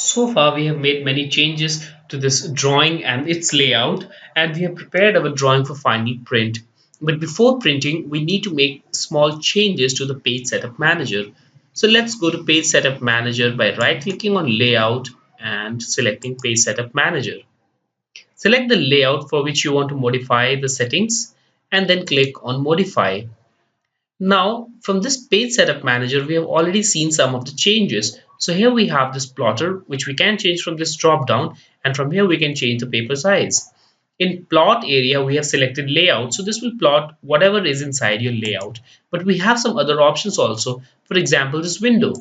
So far, we have made many changes to this drawing and its layout, and we have prepared our drawing for final print. But before printing, we need to make small changes to the Page Setup Manager. So let's go to Page Setup Manager by right-clicking on Layout and selecting Page Setup Manager. Select the layout for which you want to modify the settings and then click on Modify. Now, from this Page Setup Manager, we have already seen some of the changes. So here we have this plotter, which we can change from this drop down, and from here we can change the paper size. In plot area, we have selected layout, so this will plot whatever is inside your layout. But we have some other options also. For example, this window.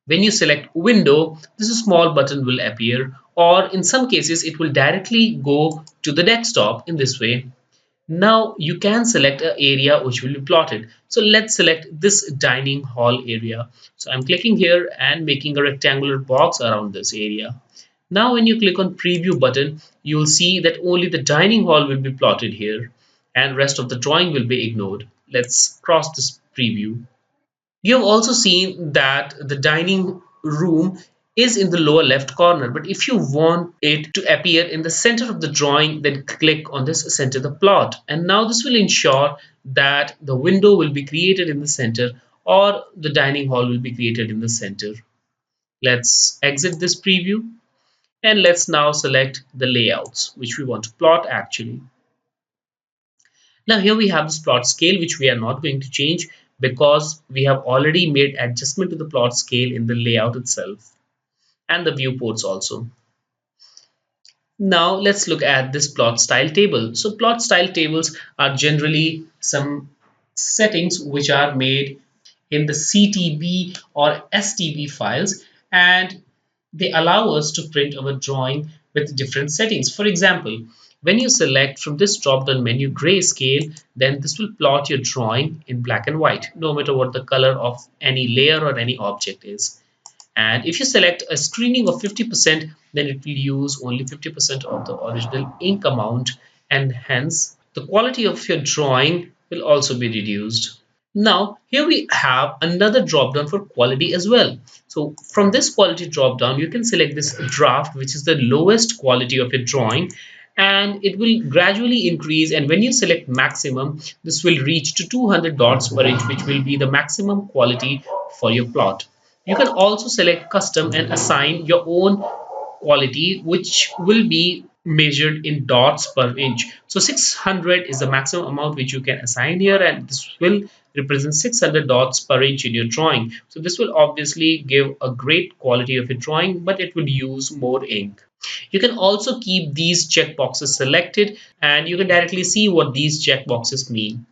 When you select window, this small button will appear, or in some cases, it will directly go to the desktop in this way. Now you can select an area which will be plotted. So let's select this dining hall area. So I'm clicking here and making a rectangular box around this area. Now when you click on preview button, you will see that only the dining hall will be plotted here and rest of the drawing will be ignored. Let's cross this preview. You have also seen that the dining room is in the lower left corner, but if you want it to appear in the center of the drawing, then click on this center the plot. And now this will ensure that the window will be created in the center or the dining hall will be created in the center. Let's exit this preview and let's now select the layouts which we want to plot actually. Now here we have this plot scale which we are not going to change because we have already made adjustment to the plot scale in the layout itself and the viewports also. Now let's look at this plot style table. So plot style tables are generally some settings which are made in the CTB or STB files, and they allow us to print our drawing with different settings. For example, when you select from this drop down menu grayscale, then this will plot your drawing in black and white, no matter what the color of any layer or any object is. And if you select a screening of 50%, then it will use only 50% of the original ink amount, and hence the quality of your drawing will also be reduced. Now, here we have another drop down for quality as well. So from this quality drop down, you can select this draft, which is the lowest quality of your drawing, and it will gradually increase. And when you select maximum, this will reach to 200 dots per inch, which will be the maximum quality for your plot. You can also select custom and assign your own quality, which will be measured in dots per inch. So 600 is the maximum amount which you can assign here, and this will represent 600 dots per inch in your drawing. So this will obviously give a great quality of your drawing, but it will use more ink. You can also keep these checkboxes selected, and you can directly see what these checkboxes mean.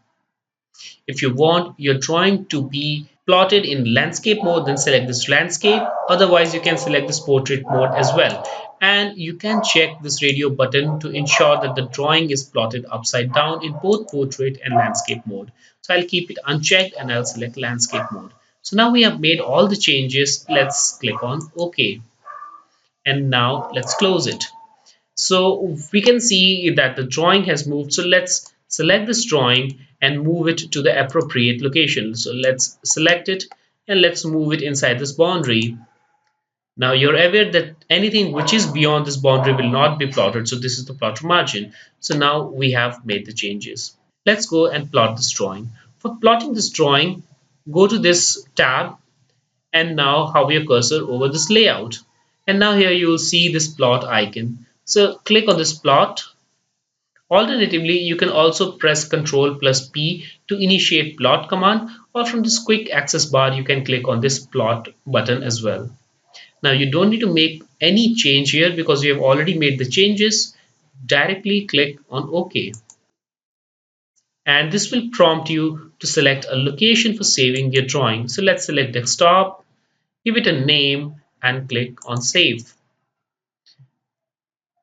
If you want your drawing to be plotted in landscape mode, then select this landscape. Otherwise, you can select this portrait mode as well. And you can check this radio button to ensure that the drawing is plotted upside down in both portrait and landscape mode. So I'll keep it unchecked and I'll select landscape mode. So now we have made all the changes. Let's click on OK. And now let's close it. So we can see that the drawing has moved. So let's select this drawing and move it to the appropriate location. So let's select it and let's move it inside this boundary. Now you're aware that anything which is beyond this boundary will not be plotted. So this is the plotter margin. So now we have made the changes. Let's go and plot this drawing. For plotting this drawing, go to this tab and now hover your cursor over this layout. And now here you will see this plot icon. So click on this plot. Alternatively, you can also press Ctrl plus P to initiate plot command, or from this quick access bar you can click on this plot button as well. Now you don't need to make any change here because you have already made the changes. Directly click on OK. And this will prompt you to select a location for saving your drawing. So let's select desktop, give it a name and click on save.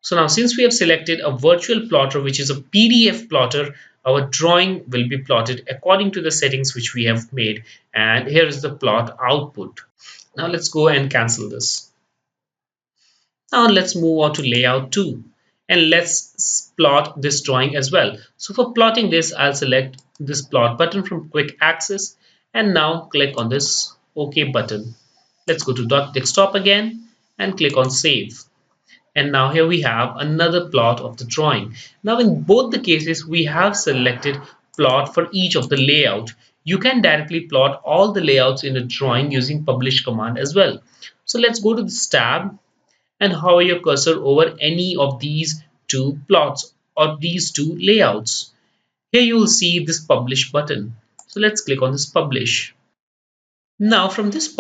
So now since we have selected a virtual plotter, which is a PDF plotter, our drawing will be plotted according to the settings which we have made. And here is the plot output. Now let's go and cancel this. Now let's move on to layout 2 and let's plot this drawing as well. So for plotting this, I'll select this plot button from quick access and now click on this OK button. Let's go to desktop again and click on save. And now here we have another plot of the drawing. Now in both the cases we have selected plot for each of the layout. You can directly plot all the layouts in the drawing using publish command as well. So let's go to this tab and hover your cursor over any of these two plots or these two layouts. Here you will see this publish button. So let's click on this publish. Now from this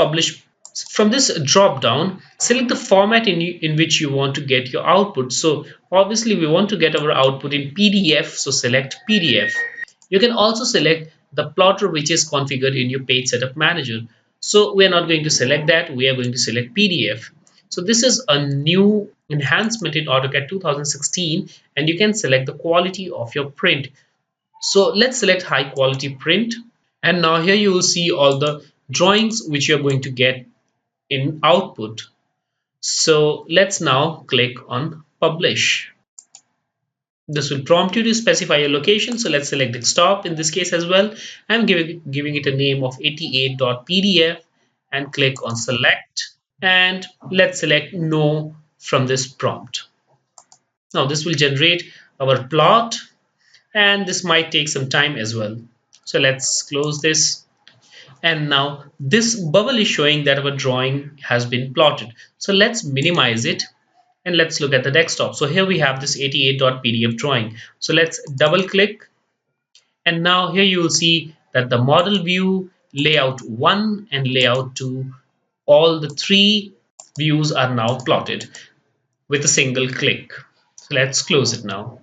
drop down, select the format in which you want to get your output. So obviously we want to get our output in PDF, so select PDF. You can also select the plotter which is configured in your page setup manager. So we are not going to select that, we are going to select PDF. So this is a new enhancement in AutoCAD 2016, and you can select the quality of your print. So let's select high quality print, and now here you will see all the drawings which you're going to get in output. So let's now click on publish. This will prompt you to specify your location. So let's select desktop in this case as well. I'm giving it a name of 88.pdf and click on select, and let's select no from this prompt. Now this will generate our plot, and this might take some time as well. So let's close this. And now this bubble is showing that our drawing has been plotted. So let's minimize it and let's look at the desktop. So here we have this 88.pdf drawing. So let's double click, and now here you will see that the model view, layout 1 and layout 2, all the three views are now plotted with a single click. So let's close it now.